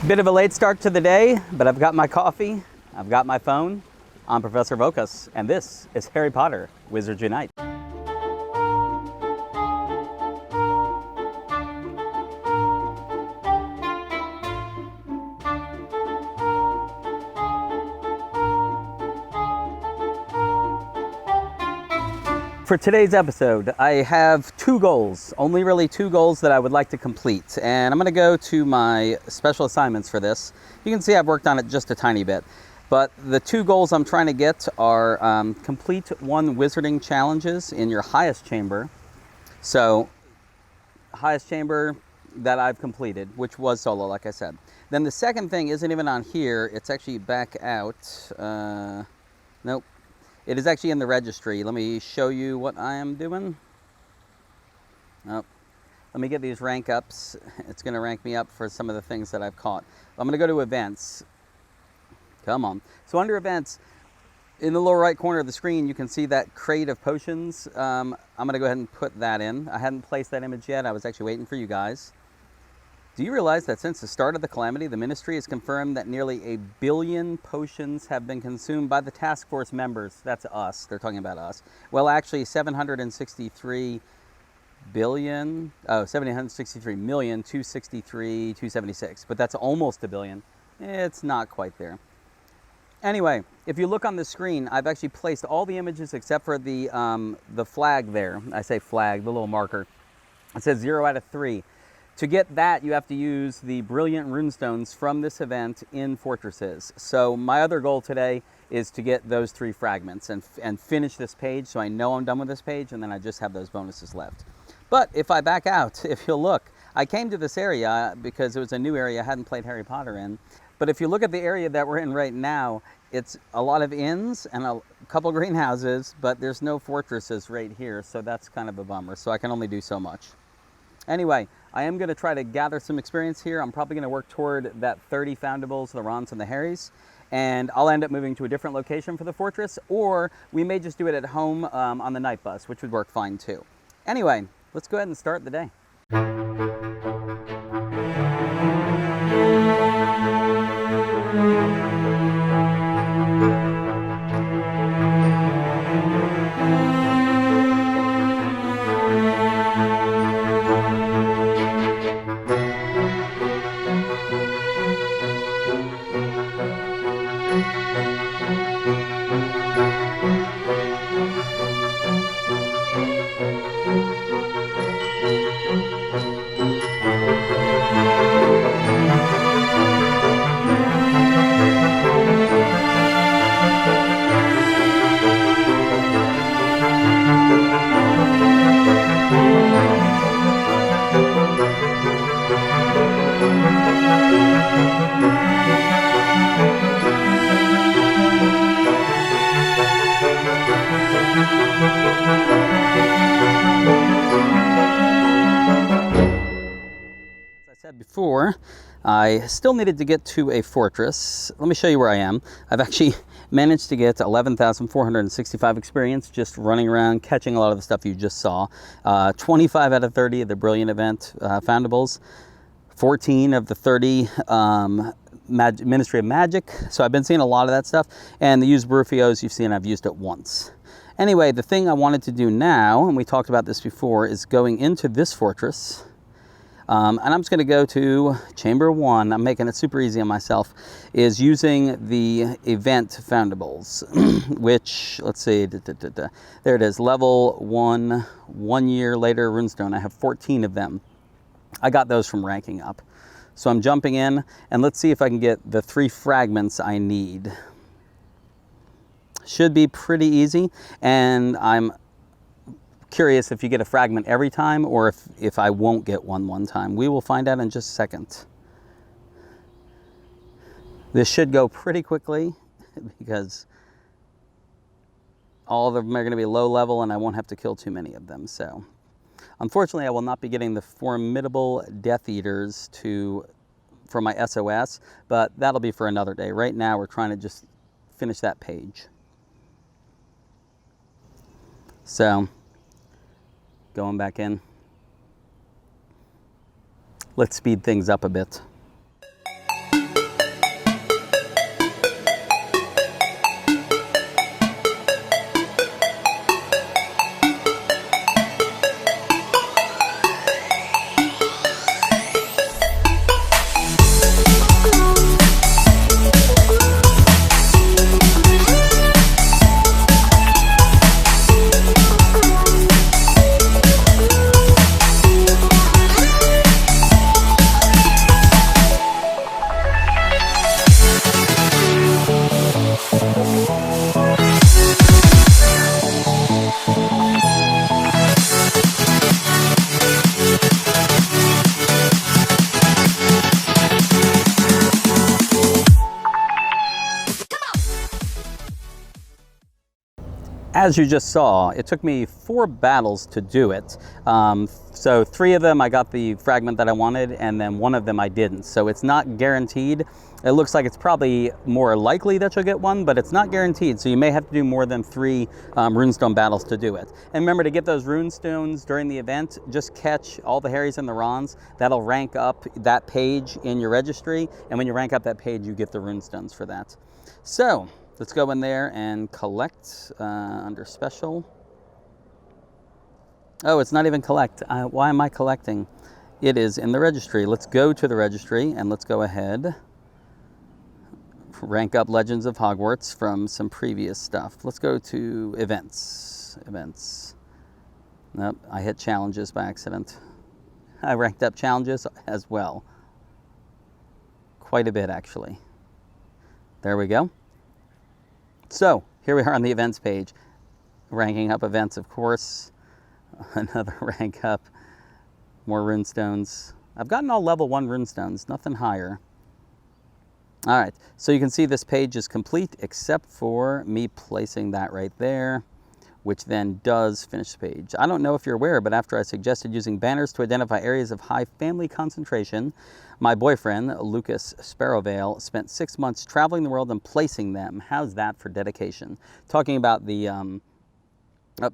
Bit of a late start to the day, but I've got my coffee, I've got my phone. I'm Professor Voqas, and this is Harry Potter Wizards Unite. For today's episode, I have two goals, only really two goals that I would like to complete. And I'm going to go to my special assignments for this. You can see I've worked on it just a tiny bit. But the two goals I'm trying to get are complete 1 wizarding challenges in your highest chamber. So, highest chamber that I've completed, which was solo, like I said. Then the second thing isn't even on here. It's actually back out. Nope. It is actually in the registry. Let me show you what I am doing. Oh, let me get these rank ups. It's going to rank me up for some of the things that I've caught. I'm going to go to events. Come on. So under events, in the lower right corner of the screen, you can see that crate of potions. I'm going to go ahead and put that in. I hadn't placed that image yet. I was actually waiting for you guys. Do you realize that since the start of the calamity, the ministry has confirmed that nearly 1 billion potions have been consumed by the task force members? That's us. They're talking about us. Well, actually, 763 billion. Oh, 276, but that's almost 1 billion. It's not quite there. Anyway, if you look on the screen, I've actually placed all the images except for the flag there. I say flag, the little marker. It says 0 out of 3. To get that, you have to use the brilliant runestones from this event in fortresses. So my other goal today is to get those 3 fragments and finish this page, so I know I'm done with this page, and then I just have those bonuses left. But if I back out, if you'll look, I came to this area because it was a new area I hadn't played Harry Potter in. But if you look at the area that we're in right now, it's a lot of inns and a couple greenhouses, but there's no fortresses right here, so that's kind of a bummer. So I can only do so much. Anyway, I am going to try to gather some experience here. I'm probably going to work toward that 30 foundables, the Rons and the Harrys, and I'll end up moving to a different location for the fortress, or we may just do it at home on the night bus, which would work fine too. Anyway, let's go ahead and start the day. Said before, I still needed to get to a fortress. Let me show you where I am. I've actually managed to get 11,465 experience just running around, catching a lot of the stuff you just saw. 25 out of 30 of the Brilliant Event foundables, 14 of the 30 Ministry of Magic. So I've been seeing a lot of that stuff. And the used Brufios you've seen, I've used it once. Anyway, the thing I wanted to do now, and we talked about this before, is going into this fortress. And I'm just going to go to Chamber 1. I'm making it super easy on myself. Is using the event foundables, which, let's see, there it is, level 1, 1 year later runestone. I have 14 of them. I got those from ranking up. So I'm jumping in, and let's see if I can get the 3 fragments I need. Should be pretty easy, and I'm curious if you get a fragment every time or if I won't get one time. We will find out in just a second. This should go pretty quickly because all of them are going to be low level and I won't have to kill too many of them. So unfortunately, I will not be getting the formidable Death Eaters for my SOS, but that'll be for another day. Right now, we're trying to just finish that page. So going back in. Let's speed things up a bit. as you just saw, it took me 4 battles to do it. So 3 of them I got the fragment that I wanted, and then 1 of them I didn't. So it's not guaranteed. It looks like it's probably more likely that you'll get 1, but it's not guaranteed. So you may have to do more than 3 runestone battles to do it. And remember, to get those runestones during the event, just catch all the Harrys and the Rons. That'll rank up that page in your registry, and when you rank up that page, you get the runestones for that. So let's go in there and collect under special. Oh, it's not even collect. Why am I collecting? It is in the registry. Let's go to the registry and let's go ahead. Rank up Legends of Hogwarts from some previous stuff. Let's go to events. Events. Nope, I hit challenges by accident. I ranked up challenges as well. Quite a bit, actually. There we go. So here we are on the events page, ranking up events, of course. Another rank up, more runestones. I've gotten all level 1 runestones, nothing higher. All right, so you can see this page is complete except for me placing that right there, which then does finish the page. I don't know if you're aware, but after I suggested using banners to identify areas of high family concentration, my boyfriend, Lucas Sparrowvale, spent 6 months traveling the world and placing them. How's that for dedication? Talking about the,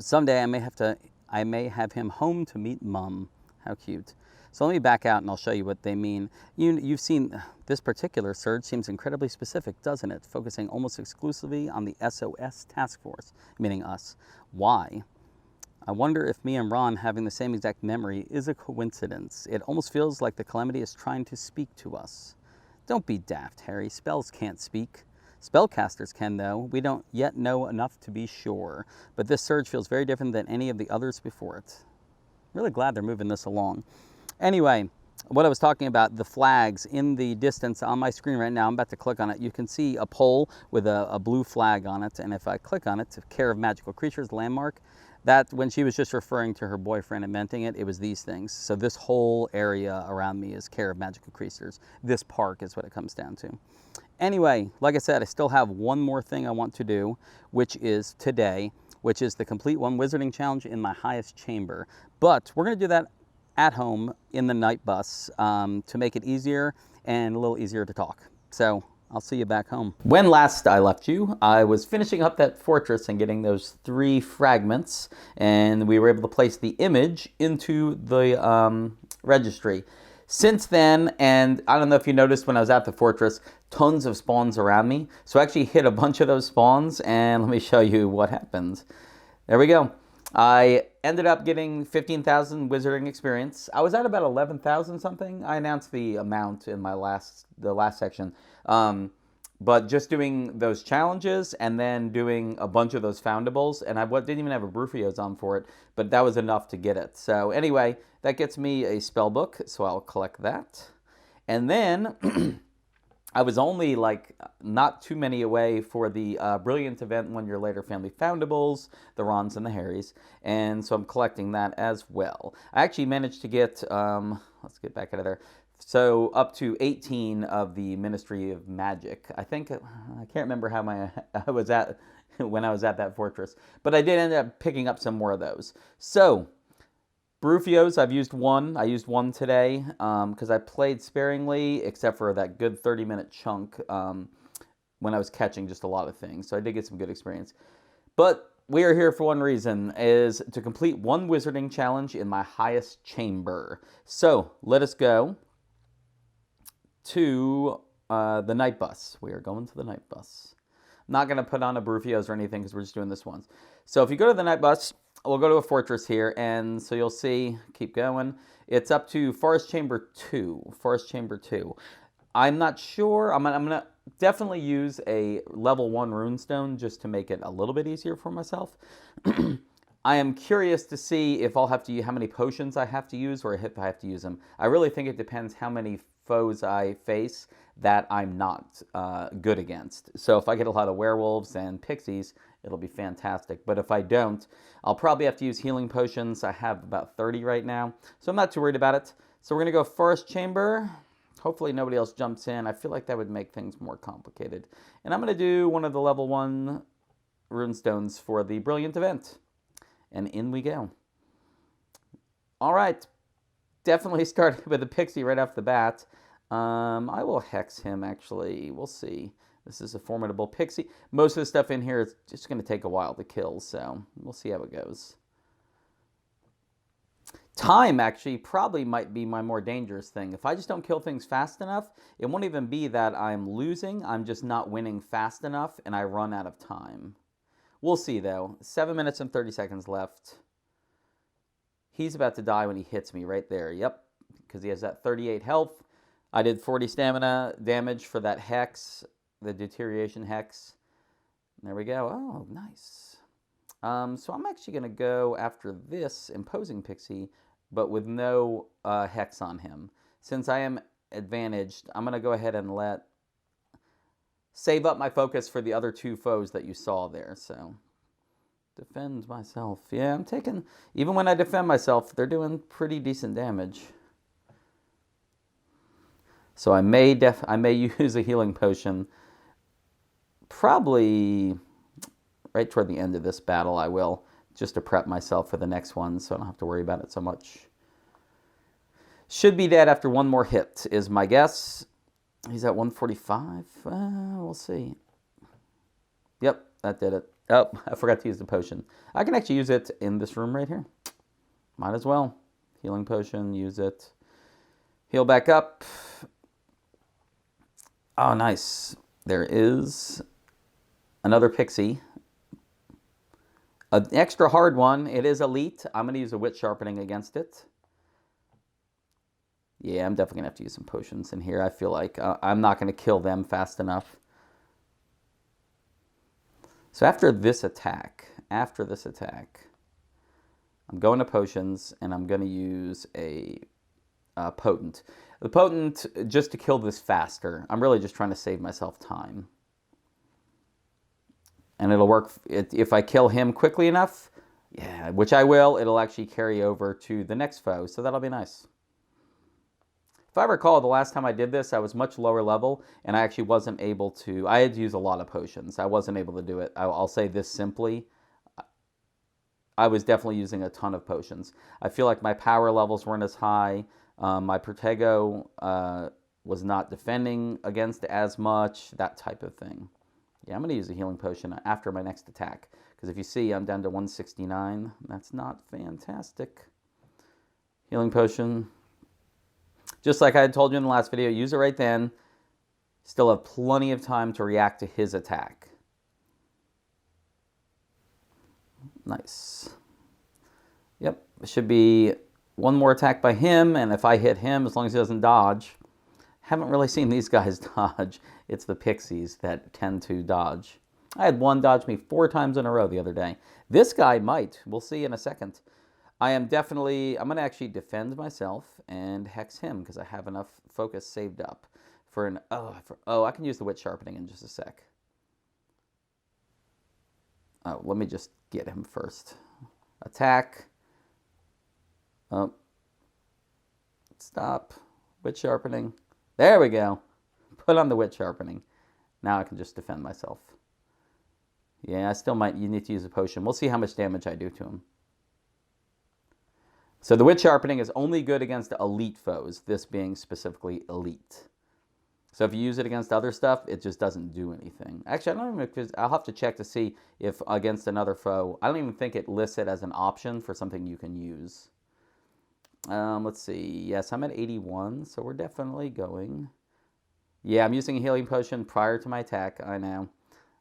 someday I may have him home to meet Mum. How cute. So let me back out and I'll show you what they mean. You've seen this particular surge seems incredibly specific, doesn't it? Focusing almost exclusively on the SOS task force, meaning us. Why? I wonder if me and Ron having the same exact memory is a coincidence. It almost feels like the Calamity is trying to speak to us. Don't be daft, Harry. Spells can't speak. Spellcasters can, though. We don't yet know enough to be sure. But this surge feels very different than any of the others before it. Really glad they're moving this along. Anyway, what I was talking about, the flags in the distance on my screen right now, I'm about to click on it. You can see a pole with a blue flag on it. And if I click on it, Care of Magical Creatures landmark, that when she was just referring to her boyfriend inventing it, it was these things. So this whole area around me is Care of Magical Creatures. This park is what it comes down to. Anyway, like I said, I still have one more thing I want to do, which is today, which is the Complete One Wizarding Challenge in my highest chamber. But we're going to do that at home in the night bus to make it easier and a little easier to talk. So I'll see you back home. When last I left you, I was finishing up that fortress and getting those 3 fragments, and we were able to place the image into the registry. Since then, and I don't know if you noticed when I was at the fortress, tons of spawns around me. So I actually hit a bunch of those spawns, and let me show you what happened. There we go. I ended up getting 15,000 wizarding experience. I was at about 11,000 something. I announced the amount in my the last section. But just doing those challenges and then doing a bunch of those foundables, and I didn't even have a Brufios on for it, but that was enough to get it. So anyway, that gets me a spell book, so I'll collect that. And then I was only like not too many away for the Brilliant event 1 year later family foundables, the Rons and the Harrys, and so I'm collecting that as well. I actually managed to get, let's get back out of there, so up to 18 of the Ministry of Magic. I think, I can't remember how I was at when I was at that fortress, but I did end up picking up some more of those. So Brufios, I've used 1. I used 1 today because I played sparingly, except for that good 30-minute chunk when I was catching just a lot of things. So I did get some good experience. But we are here for one reason, is to complete 1 wizarding challenge in my highest chamber. So let us go to the night bus. We are going to the night bus. I'm not going to put on a Brufios or anything because we're just doing this once. So if you go to the night bus, we'll go to a fortress here, and so you'll see, keep going, it's up to Forest Chamber 2. Forest Chamber 2. I'm not sure, I'm going to definitely use a level 1 runestone just to make it a little bit easier for myself. I am curious to see if I'll have to use, how many potions I have to use, or if I have to use them. I really think it depends how many foes I face that I'm not good against. So if I get a lot of werewolves and pixies, it'll be fantastic. But if I don't, I'll probably have to use healing potions. I have about 30 right now, so I'm not too worried about it. So we're going to go Forest Chamber. Hopefully nobody else jumps in. I feel like that would make things more complicated. And I'm going to do one of the level 1 runestones for the brilliant event. And in we go. All right. Definitely started with a pixie right off the bat. I will hex him, actually. We'll see. This is a formidable pixie. Most of the stuff in here is just going to take a while to kill, so we'll see how it goes. Time, actually, probably might be my more dangerous thing. If I just don't kill things fast enough, it won't even be that I'm losing. I'm just not winning fast enough, and I run out of time. We'll see, though. 7 minutes and 30 seconds left. He's about to die when he hits me right there. Yep, because he has that 38 health. I did 40 stamina damage for that hex, the deterioration hex. There we go. Oh, nice. So I'm actually going to go after this imposing pixie, but with no hex on him. Since I am advantaged, I'm going to go ahead and save up my focus for the other two foes that you saw there. So defend myself. Yeah, I'm taking, even when I defend myself, they're doing pretty decent damage. So I may use a healing potion. Probably right toward the end of this battle I will, just to prep myself for the next one so I don't have to worry about it so much. Should be dead after one more hit is my guess. He's at 145. We'll see. Yep, that did it. Oh, I forgot to use the potion. I can actually use it in this room right here. Might as well. Healing potion, use it. Heal back up. Oh, nice. There is another pixie. An extra hard one. It is elite. I'm going to use a wit sharpening against it. Yeah, I'm definitely going to have to use some potions in here. I feel like I'm not going to kill them fast enough. So after this attack, I'm going to potions, and I'm going to use a potent. The potent, just to kill this faster. I'm really just trying to save myself time. And it'll work if I kill him quickly enough. Yeah, which I will. It'll actually carry over to the next foe, so that'll be nice. If I recall, the last time I did this, I was much lower level, and I actually wasn't able to. I had to use a lot of potions. I wasn't able to do it. I'll say this simply. I was definitely using a ton of potions. I feel like my power levels weren't as high. My Protego was not defending against as much, that type of thing. Yeah, I'm going to use a healing potion after my next attack. Because if you see, I'm down to 169. That's not fantastic. Healing potion. Just like I had told you in the last video, use it right then. Still have plenty of time to react to his attack. Nice. Yep, it should be one more attack by him, and if I hit him, as long as he doesn't dodge. Haven't really seen these guys dodge. It's the pixies that tend to dodge. I had one dodge me 4 times in a row the other day. This guy might. We'll see in a second. I'm going to actually defend myself and hex him because I have enough focus saved up for an, I can use the wit sharpening in just a sec. Oh, let me just get him first. Attack. Oh. Stop. Wit sharpening. There we go. Put on the wit sharpening. Now I can just defend myself. Yeah, I still might. You need to use a potion. We'll see how much damage I do to him. So the wit sharpening is only good against elite foes, this being specifically elite. So if you use it against other stuff, it just doesn't do anything. Actually, I don't even, because I'll have to check to see if against another foe, I don't even think it lists it as an option for something you can use. Let's see. Yes, I'm at 81, so we're definitely going. Yeah, I'm using a healing potion prior to my attack. I know.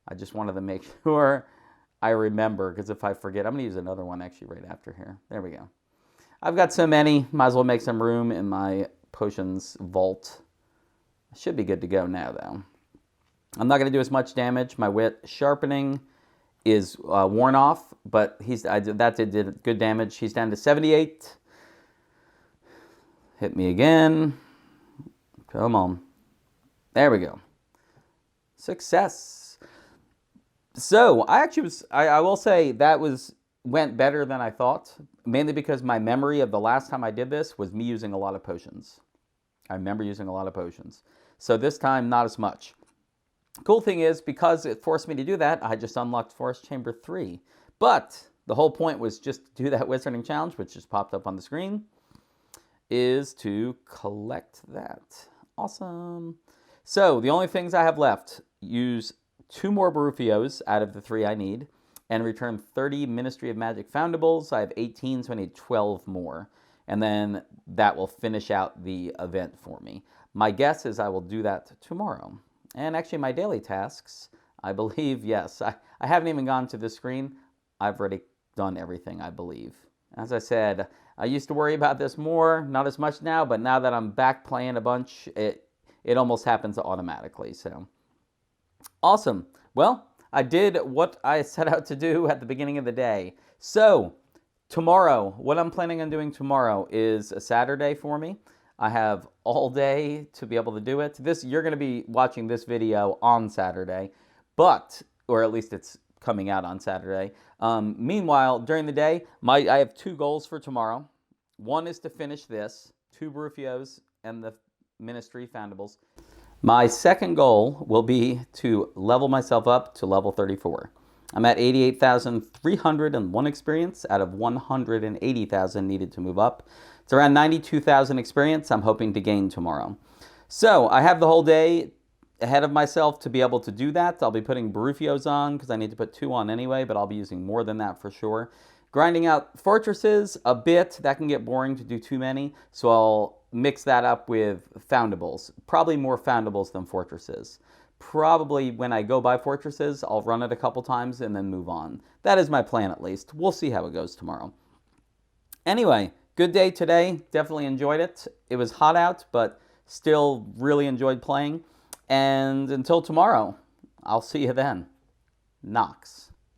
I just wanted to make sure I remember, because if I forget, I'm going to use another one actually right after here. There we go. I've got so many, might as well make some room in my potions vault. I should be good to go now, though. I'm not going to do as much damage. My wit sharpening is worn off, but that did good damage. He's down to 78. Hit me again. Come on. There we go. Success. So, I will say that went better than I thought, mainly because my memory of the last time I did this was me using a lot of potions. I remember using a lot of potions. So this time, not as much. Cool thing is, because it forced me to do that, I just unlocked Forest Chamber 3. But the whole point was just to do that Wizarding Challenge, which just popped up on the screen, is to collect that. Awesome. So the only things I have left, use 2 more Barufios out of the 3 I need, and return 30 Ministry of Magic Foundables. I have 18, so I need 12 more. And then that will finish out the event for me. My guess is I will do that tomorrow. And actually my daily tasks, I believe, yes. I haven't even gone to the screen. I've already done everything, I believe. As I said, I used to worry about this more, not as much now, but now that I'm back playing a bunch, it almost happens automatically. So awesome. Well, I did what I set out to do at the beginning of the day. So tomorrow, what I'm planning on doing tomorrow is a Saturday for me. I have all day to be able to do it. You're going to be watching this video on Saturday, or at least it's coming out on Saturday. Meanwhile, during the day, I have 2 goals for tomorrow. One is to finish this, 2 Barufios and the Ministry Foundables. My second goal will be to level myself up to level 34. I'm at 88,301 experience out of 180,000 needed to move up. It's around 92,000 experience I'm hoping to gain tomorrow. So I have the whole day ahead of myself to be able to do that. I'll be putting Barufios on because I need to put 2 on anyway, but I'll be using more than that for sure. Grinding out fortresses a bit. That can get boring to do too many, so I'll mix that up with foundables. Probably more foundables than fortresses. Probably when I go by fortresses, I'll run it a couple times and then move on. That is my plan at least. We'll see how it goes tomorrow. Anyway, good day today. Definitely enjoyed it. It was hot out, but still really enjoyed playing. And until tomorrow, I'll see you then. Knox.